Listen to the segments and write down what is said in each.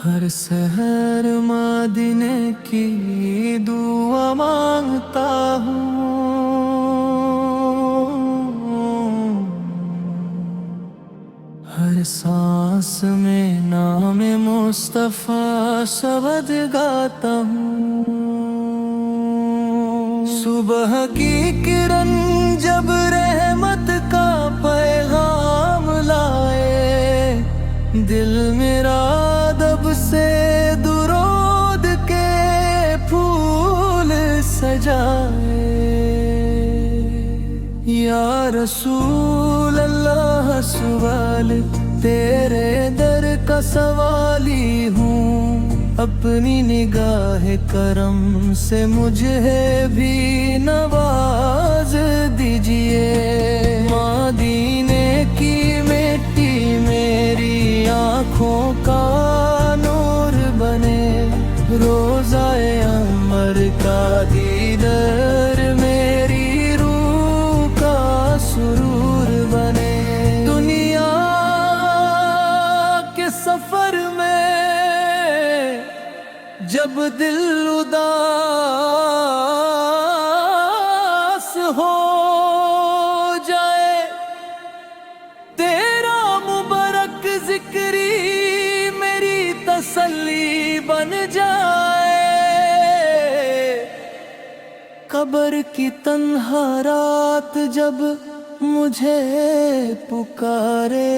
ہر سحر مدینے کی دعا مانگتا ہوں، ہر سانس میں نام مصطفیٰ شبد گاتا ہوں۔ صبح کی کرن جب رحمت کا پیغام لائے، دل میرا ادب سے درود کے پھول سجائے۔ یا رسول اللہ سوال تیرے در کا سوالی ہوں، اپنی نگاہ کرم سے مجھے بھی نواز دیجئے۔ مدینے کی مٹی میری آنکھوں کا نور بنے، روضہ انور کا دیدار میری روح کا سرور بنے۔ دنیا کے سفر میں جب دل اداس ہو جائے، تیرا مبارک ذکری میری تسلی بن جائے۔ قبر کی تنہا رات جب مجھے پکارے،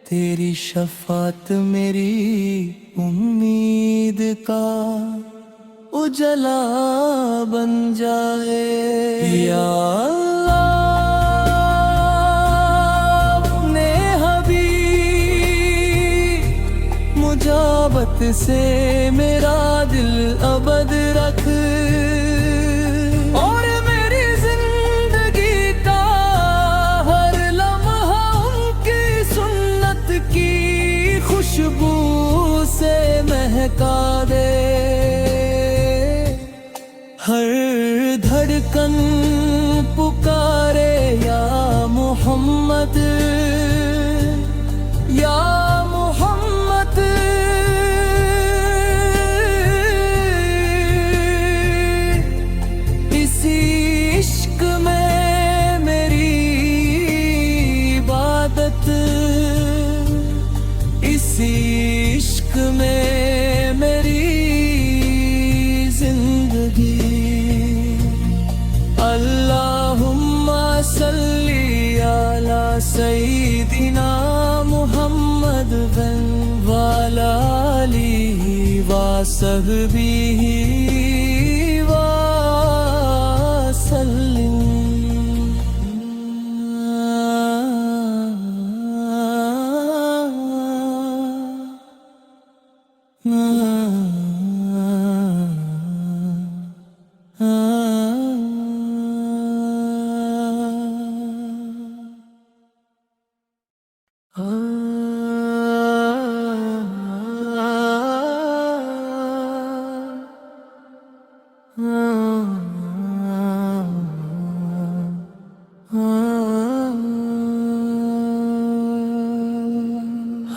تیری شفاعت میری امید کا اجلا بن جائے۔ یا اللہ اپنے حبیب مجابت سے میرا دل ابد رکھ، اور میری زندگی کا ہر لمحہ ان کی سنت کی خوشبو سے مہکا دے۔ ہر دھڑکن پکارے یا محمد، یا محمد۔ اسی عشق میں میری عبادت، اسی عشق میں میری زندگی۔ اللہم صلی علی سیدنا محمد وعلی آلہ وصحبہ وسلم۔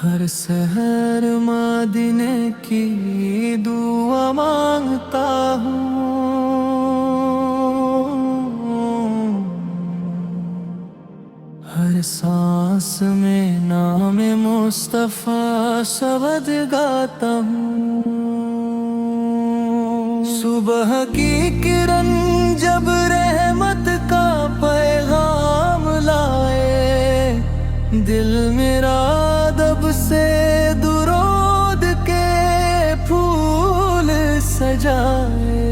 ہر سحر مدینے کی دعا مانگتا ہوں، ہر سانس میں نام مصطفیٰ شبد گاتا ہوں۔ صبح کی کرن جب رحمت کا پیغام لائے، دل میرا ادب سے درود کے پھول سجائے۔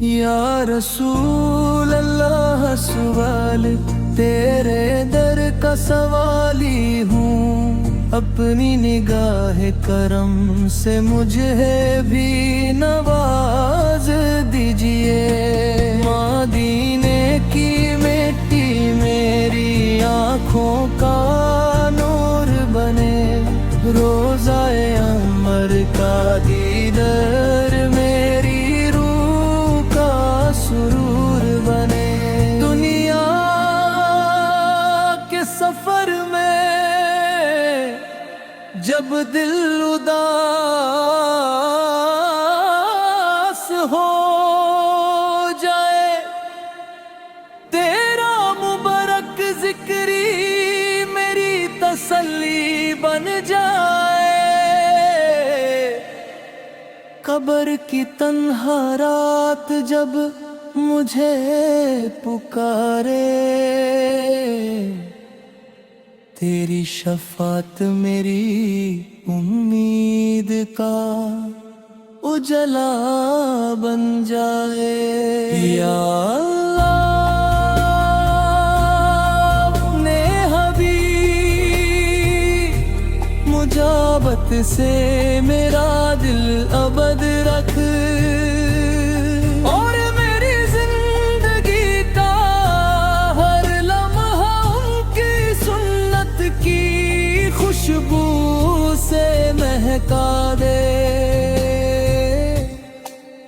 یا رسول اللہ سوال تیرے در کا سوالی ہوں، اپنی نگاہ کرم سے مجھے بھی نواز دیجئے۔ مدینے کی مٹی میری آنکھوں کا نور بنے، روضہ انور کا دیدار میری روح کا سرور بنے۔ دنیا کے سفر میں جب دل اداس ہو جائے تیرا مبارک ذکری میری تسلی بن جائے قبر کی تنہا رات جب مجھے پکارے تیری شفاعت میری امید کا اجلا بن جائے یا اللہ اپنے حبیب مجابت سے میرا دل ابد رکھ اور میری زندگی کا ہر لمحہ ان کی سنت کی خوشبو سے مہکا دے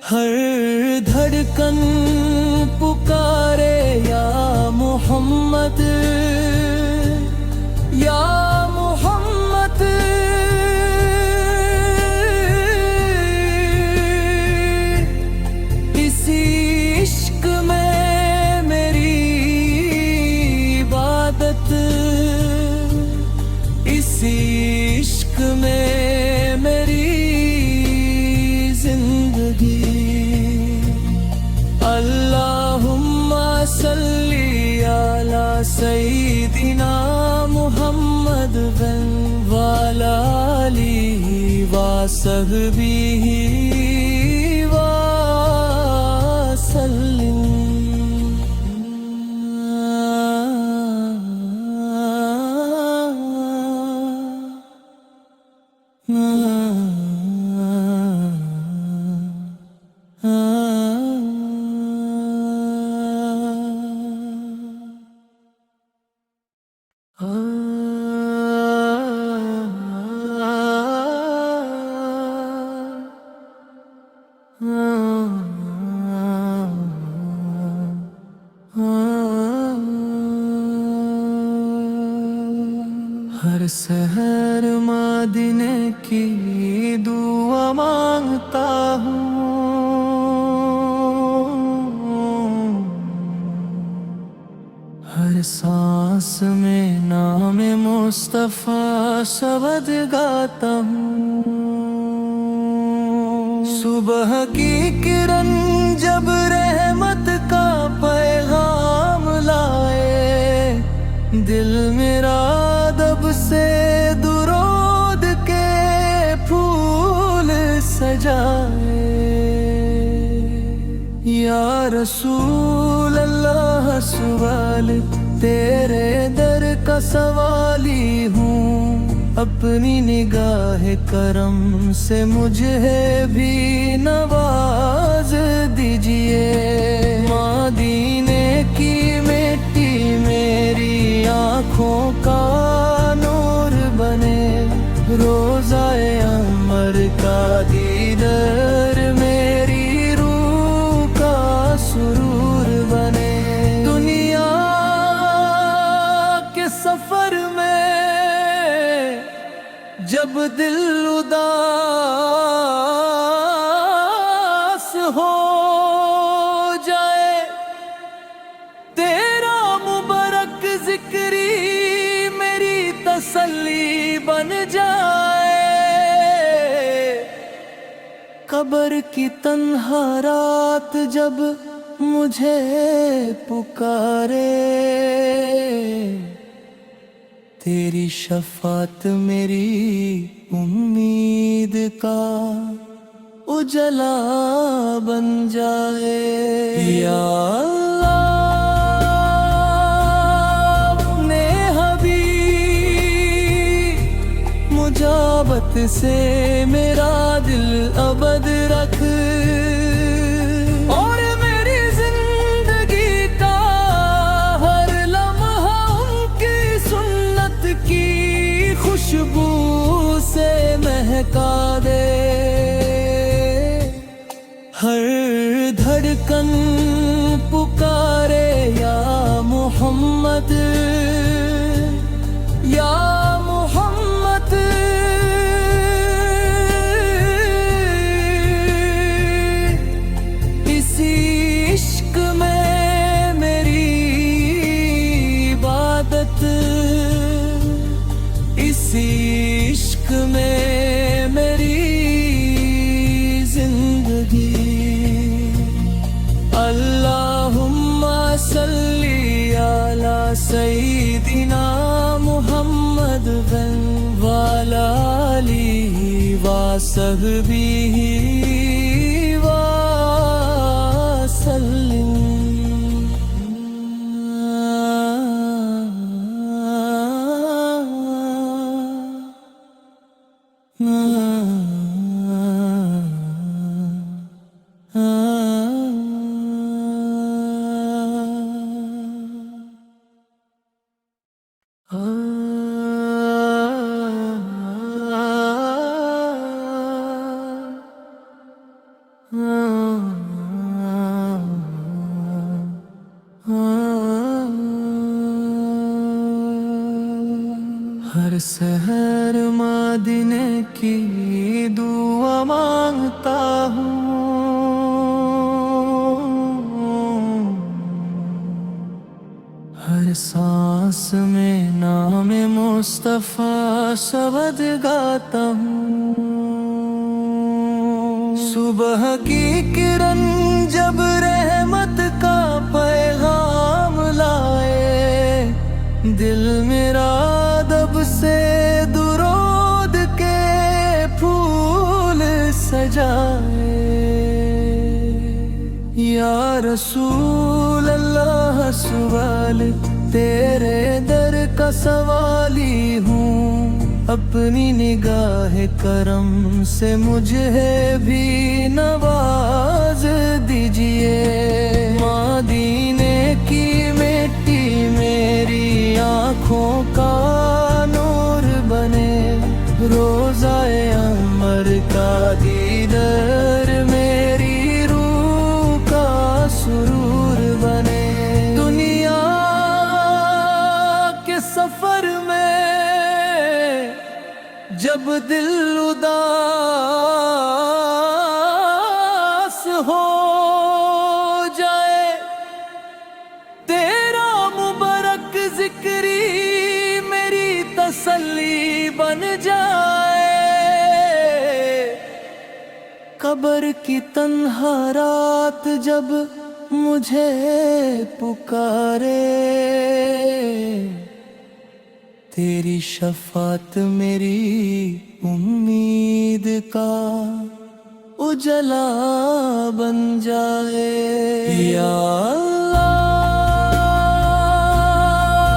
ہر دھڑکن پکارے یا محمد یا محمد اسی عشق میں میری عبادت اسی عشق میں میری زندگی اللہم صلی علی سیدنا محمد وعلی آلہ وصحبہ وسلم ہر سحر مدینے کی دعا مانگتا ہوں ہر سانس میں نام مصطفیٰ شبد گاتا ہوں صبح کی کرن جب رحمت کا پیغام لائے دل میرا ادب سے درود کے پھول سجائے یا رسول اللہ سوال تیرے در کا سوالی ہوں اپنی نگاہ کرم سے مجھے بھی نواز دیجئے مدینے کی مٹی میری آنکھوں کا نور بنے روضہ عمر کا دیدار میری روح کا سرور بنے دنیا کے سفر میں جب دل اداس ہو جائے تیرا مبارک ذکری میری تسلی بن جائے قبر کی تنہا رات جب مجھے پکارے تیری شفاعت میری امید کا اجلا بن جائے یا اللہ اپنے حبیب مجابت سے میرا دل ابد رکھ اور میری زندگی کا ہر لمحہ ان کی سنت کی خوشبو سے مہکا دے ہر دھڑکن پکارے یا محمد یا محمد وصحبه وسلم. ہر سحر مدینے کی دعا مانگتا ہوں، ہر سانس میں نام مصطفیٰ شبد گاتا ہوں. صبح کی کرن جب رحمت کا پیغام لائے، دل میرا ادب سے درود کے پھول سجائے. یا رسول اللہ سوال تیرے در کا سوالی ہوں، اپنی نگاہ کرم سے مجھے بھی نواز دیجئے. مدینے کی مٹی میری آنکھوں کا نور بنے، روضہ انور کا دیدار میری روح کا سرور بنے. دنیا کے سفر میں جب دل اداس ہو جائے، تیرا مبارک ذکری میری تسلی بن جائے. قبر کی تنہا رات جب مجھے پکارے، تیری شفاعت میری امید کا اجلا بن جائے. یا اللہ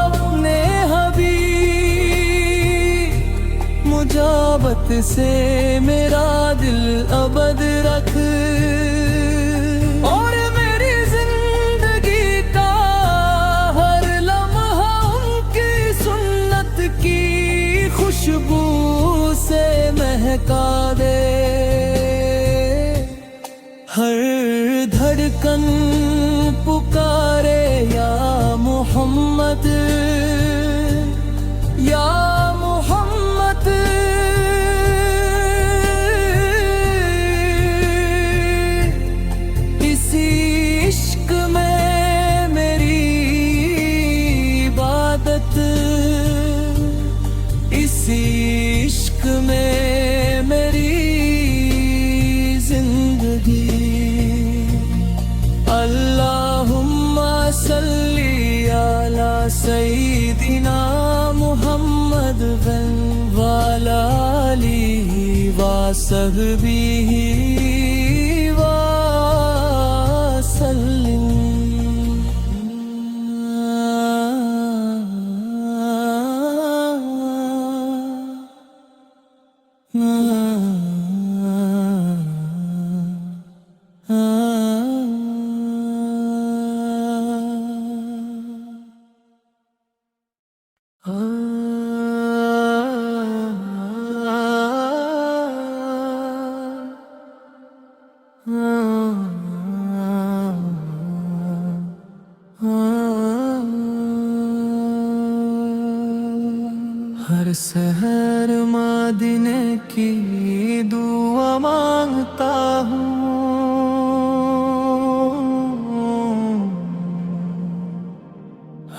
اپنے حبیب مجابت سے میرا دل ابد رکھ، اور میری زندگی کا ہر لمحہ ان کی سنت کی خوشبو سے مہکا دے. ہر دھڑکن پکارے یا محمد، یا محمد. اسی عشق میں میری عبادت، اسی عشق میں میری زندگی. اللہم صلی علی سیدنا محمد وعلی آلہ وصحبہ وسلم. ہر سحر مدینے کی دعا مانگتا ہوں،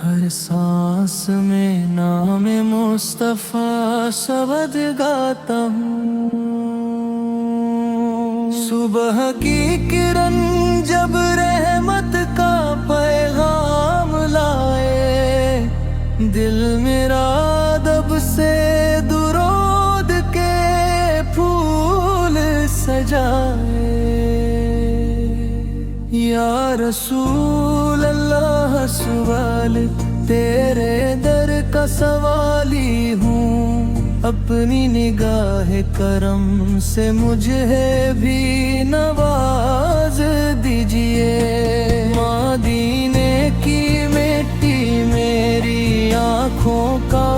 ہر سانس میں نام مصطفیٰ شبد گاتا ہوں. صبح کی کرن جب رحمت کا پیغام لائے، دل میرا ادب سے درود کے پھول یا رسول اللہ سوال تیرے در کا سوالی ہوں، اپنی نگاہ کرم سے مجھے بھی نواز دیجئے۔ مدینے کی مٹی میری آنکھوں کا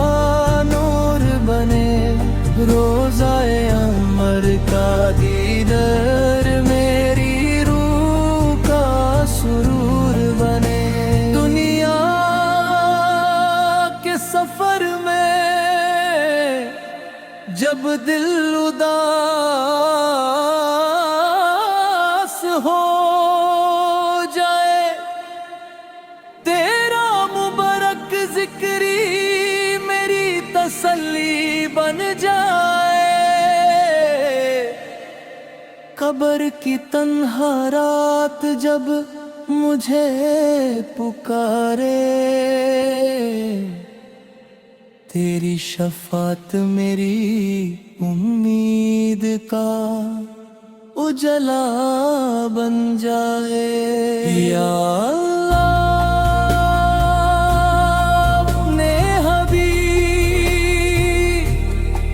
نور بنے، روضہ عمر کا دیدار میری روح کا سرور بنے۔ دنیا کے سفر میں جب دل اداس ہو جائے، تیرا مبارک ذکری میری تسلی بن جائے۔ قبر کی تنہا رات جب مجھے پکارے، تیری شفاعت میری امید کا اجلا بن جائے۔ یا اللہ اپنے حبیب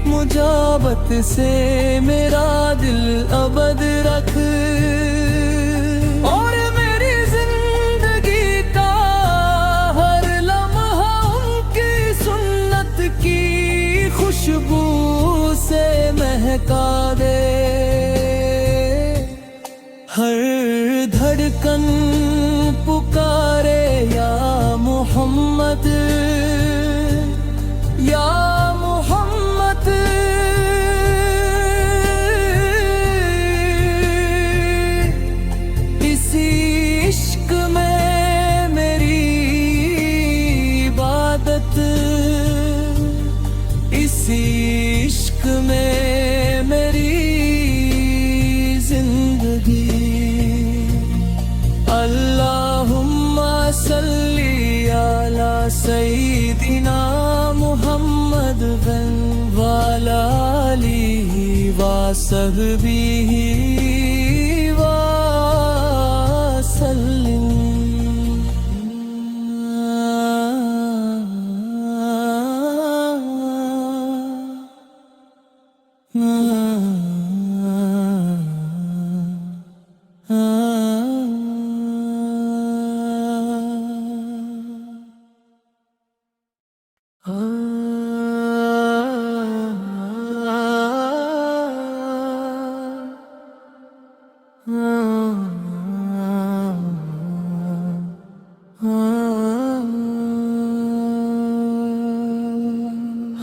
مجابت سے میرا دل ابد رکھ، اور میری زندگی کا ہر لمحہ ان کی سنت کی خوشبو سے مہکا دے۔ ہر دھڑکن پکارے یا محمد، یا محمد۔ اسی عشق میں میری عبادت، اسی عشق میں میری زندگی۔ اللہم صلی علی سیدنا محمد وعلی آلہ وصحبہ وسلم۔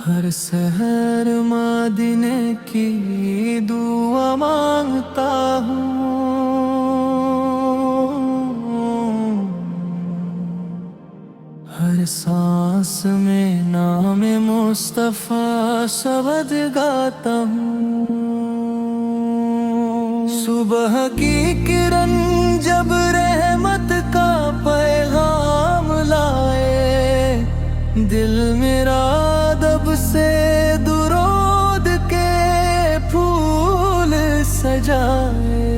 ہر سحر مدینے کی دعا مانگتا ہوں، ہر سانس میں نام مصطفیٰ شبد گاتا ہوں۔ صبح کی کرن جب رحمت کا پیغام لائے، دل میرا ادب سے درود کے پھول سجائے۔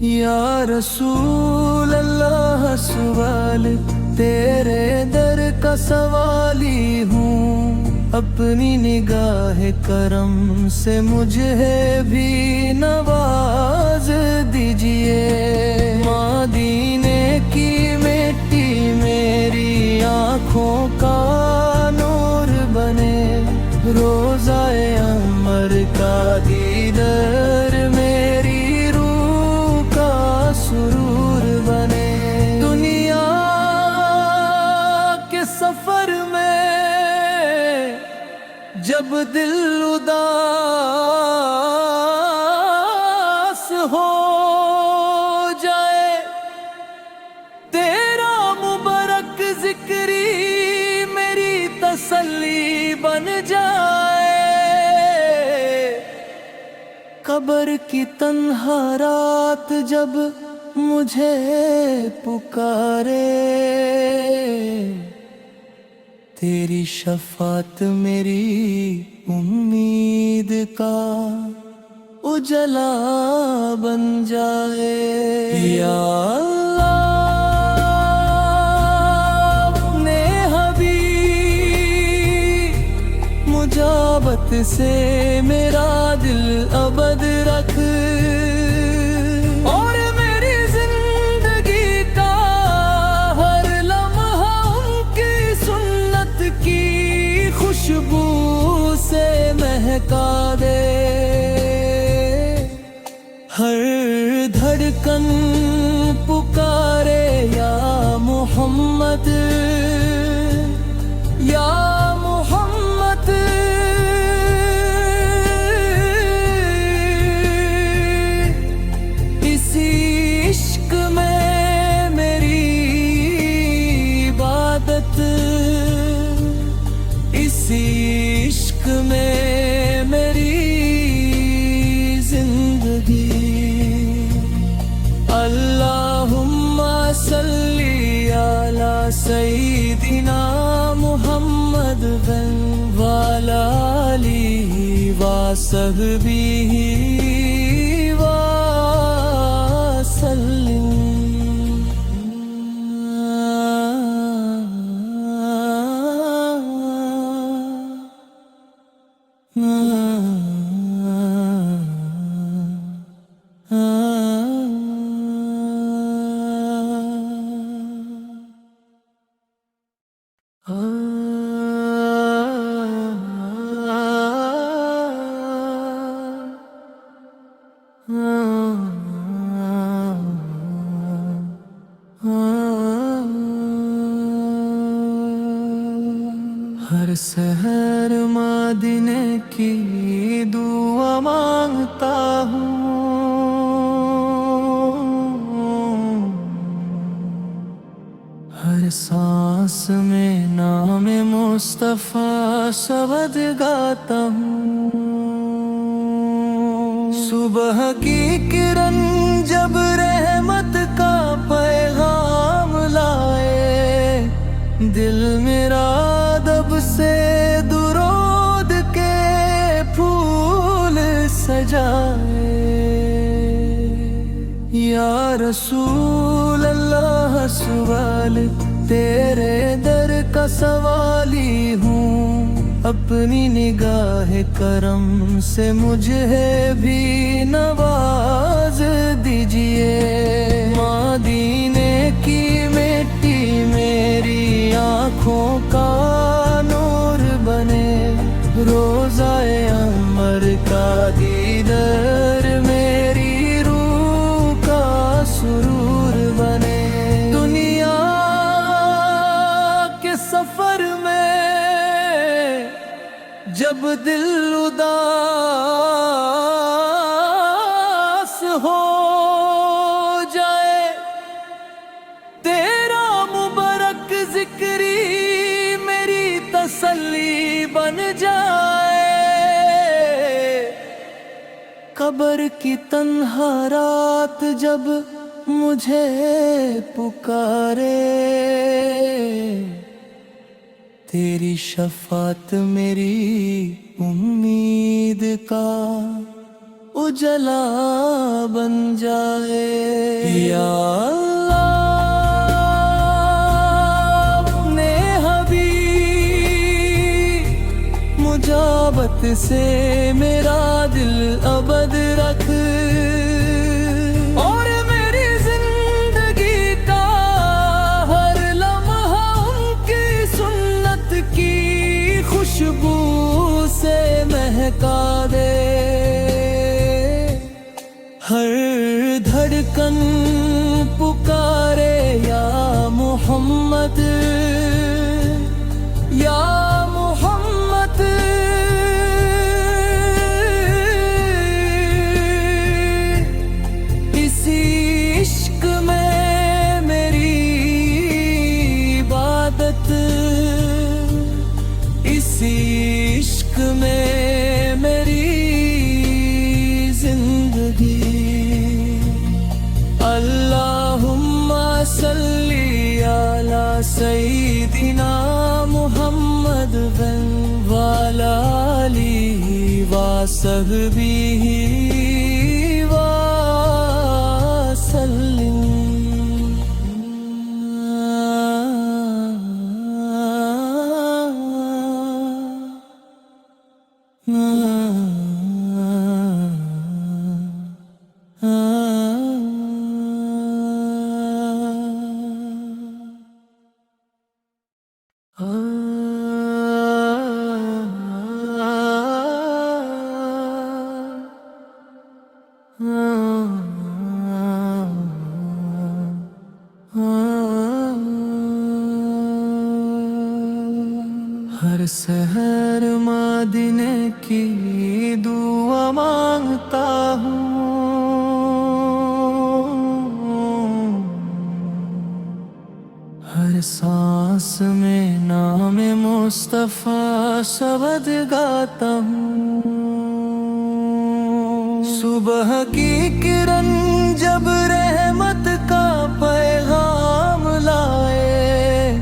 یا رسول اللہ سوال تیرے در کا سوالی ہوں، اپنی نگاہ کرم سے مجھے بھی نواز دیجئے۔ مدینے کی مٹی میری آنکھوں کا نور بنے، روضہ عمر کا دیدار میری روح کا سرور بنے۔ دنیا کے سفر میں جب دل اداس ہو جائے، تیرا مبارک ذکری میری تسلی بن جائے۔ قبر کی تنہا رات جب مجھے پکارے، تیری شفاعت میری امید کا اجلا بن جائے۔ یا اللہ اپنے حبیب مجابت سے میرا دل ابد رکھ، اور میری زندگی کا ہر لمحہ ان کی سنت کی خوشبو سے مہکا دے۔ ہر دھڑکن پکارے یا محمد یا محمد، اسی عشق میں میری عبادت، اسی عشق میں میری زندگی۔ اللہم صلی علی سیدنا محمد وعلی آلہ وصحبہ وسلم۔ ہر سحر مدینے کی دعا مانگتا ہوں، ہر سانس میں نام مصطفیٰ شبد گاتا ہوں۔ صبح کی کرن جب رحمت کا پیغام لائے، دل میرا ادب سے درود کے پھول سجائے۔ یا رسول اللہ سوال تیرے در کا سوالی ہوں، اپنی نگاہ کرم سے مجھے بھی نواز دیجئے۔ مدینے کی مٹی میری آنکھوں کا نور بنے، روضہ انور کا دیدار میری روح کا سرور بنے۔ دنیا کے سفر میں جب دل اداس ہو جائے، تیرا مبارک ذکری میری تسلی بن جائے۔ قبر کی تنہا رات جب مجھے پکارے، تیری شفاعت میری امید کا اجلا بن جائے۔ یا اللہ اپنے حبیب مجابت سے میرا دل ابد رکھ، اور میری زندگی کا ہر لمحہ ان کی سنت کی خوشبو سے مہکا دے۔ ہر دھڑکن پکارے یا محمد یا محمد، اسی عشق میں میری عبادت، اسی عشق میں میری زندگی۔ اللہم صلی علی سیدنا محمد وعلی آلہ وصحبہ ہر سحر مدینے کی دعا مانگتا ہوں، ہر سانس میں نام مصطفیٰ شبد گاتا ہوں۔ صبح کی کرن جب رحمت کا پیغام لائے،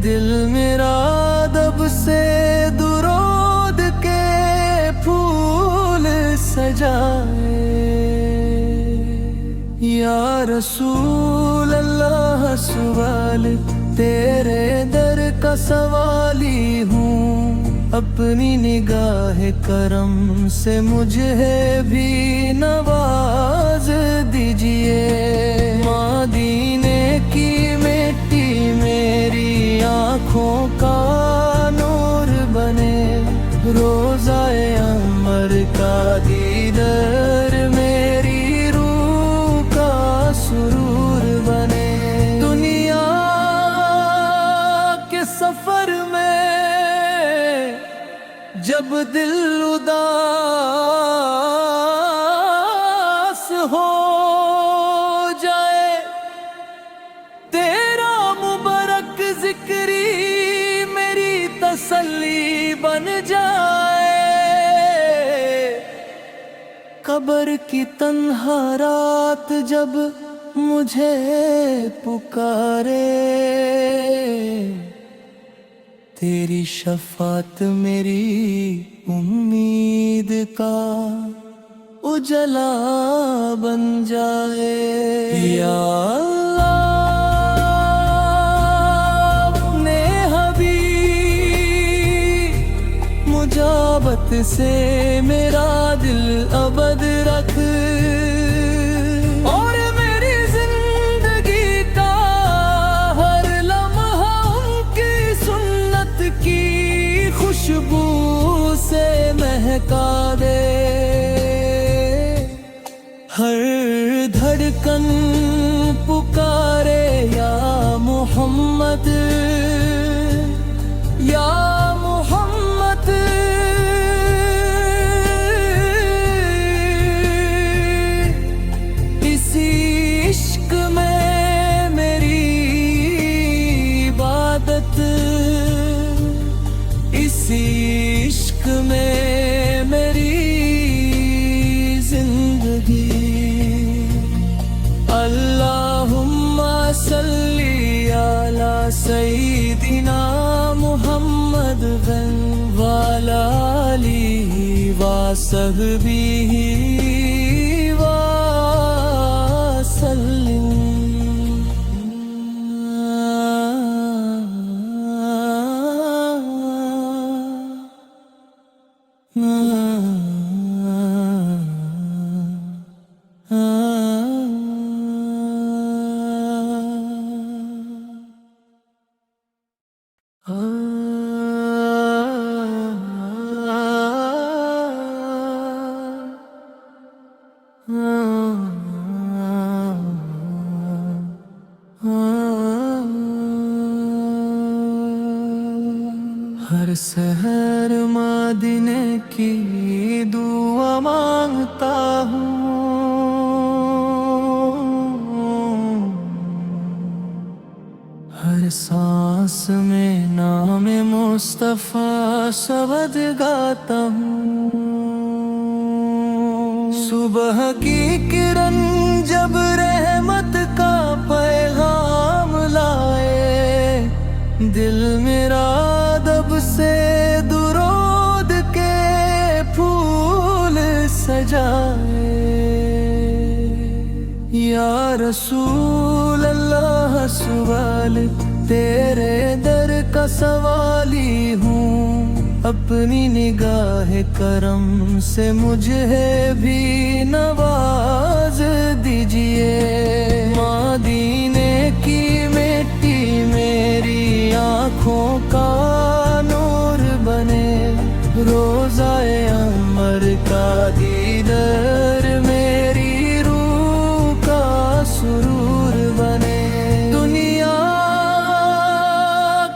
دل میرا ادب سے درود کے پھول سجائے۔ یا رسول اللہ سوال تیرے در کا سوالی ہوں، اپنی نگاہ کرم سے مجھے بھی نواز دیجئے۔ مدینے کی مٹی میری آنکھوں کا نور بنے، روضہ انور کا دیدار میری روح کا سرور بنے۔ دنیا کے سفر میں جب دل اداس ہو جائے، تیرا مبارک ذکری میری تسلی بن جائے۔ قبر کی تنہا رات جب مجھے پکارے، تیری شفاعت میری امید کا اجلا بن جائے۔ یا اللہ اپنے حبیب مجابت سے میرا دل ابد رکھ، اور میری زندگی کا ہر لمحہ ان کی سنت کی خوشبو سے مہکا دے۔ ہر دھڑکن پکارے یا محمد، یا محمد۔ اسی عشق میں میری عبادت، اسی عشق میں میری زندگی۔ اللہم صلی علی سیدنا محمد وعلی آلہ وصحبہ ہر سحر مدینے کی دعا مانگتا ہوں، ہر سانس میں نام مصطفیٰ شبد گاتا ہوں۔ صبح کی کرن جب رحمت کا پیغام لائے، دل میرا ادب سے درود کے پھول سجائے۔ یا رسول اللہ سوال تیرے در کا سوالی ہوں، اپنی نگاہ کرم سے مجھے بھی نواز دیجئے۔ مدینے کی مٹی میری آنکھوں کا نور بنے، روضہ انور کا دیدار میری روح کا سرور بنے۔ دنیا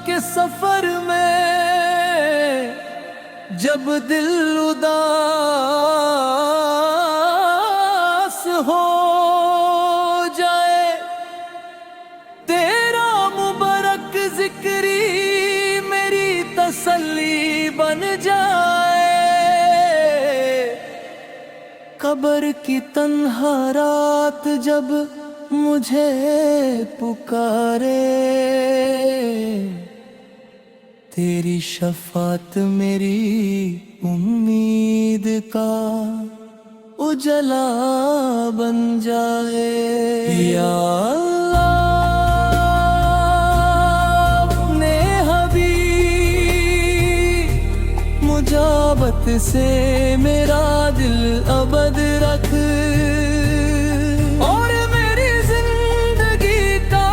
کے سفر میں جب دل اداس ہو جائے تیرا مبارک ذکری میری تسلی بن جائے، قبر کی تنہا رات جب مجھے پکارے، تیری شفاعت میری امید کا اجلا بن جائے۔ یا اللہ اپنے حبیب مجابت سے میرا دل ابد رکھ، اور میری زندگی کا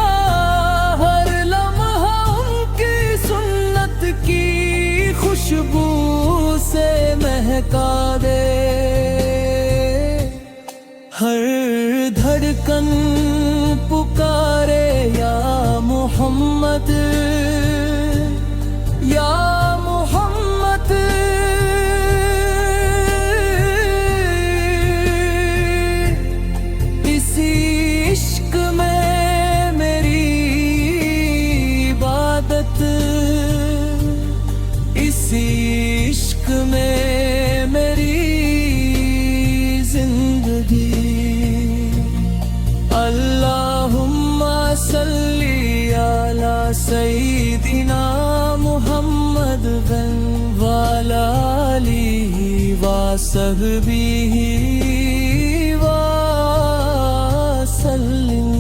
ہر لمحہ ان کی سنت کی خوشبو سے مہکا دے، ہر دھڑکن پکارے یا محمد یا محمد، اسی عشق میں میری عبادت، اسی عشق میں میری زندگی۔ اللہم صلی علی سیدنا محمد وعلی آلہ وصحبہ وسلم۔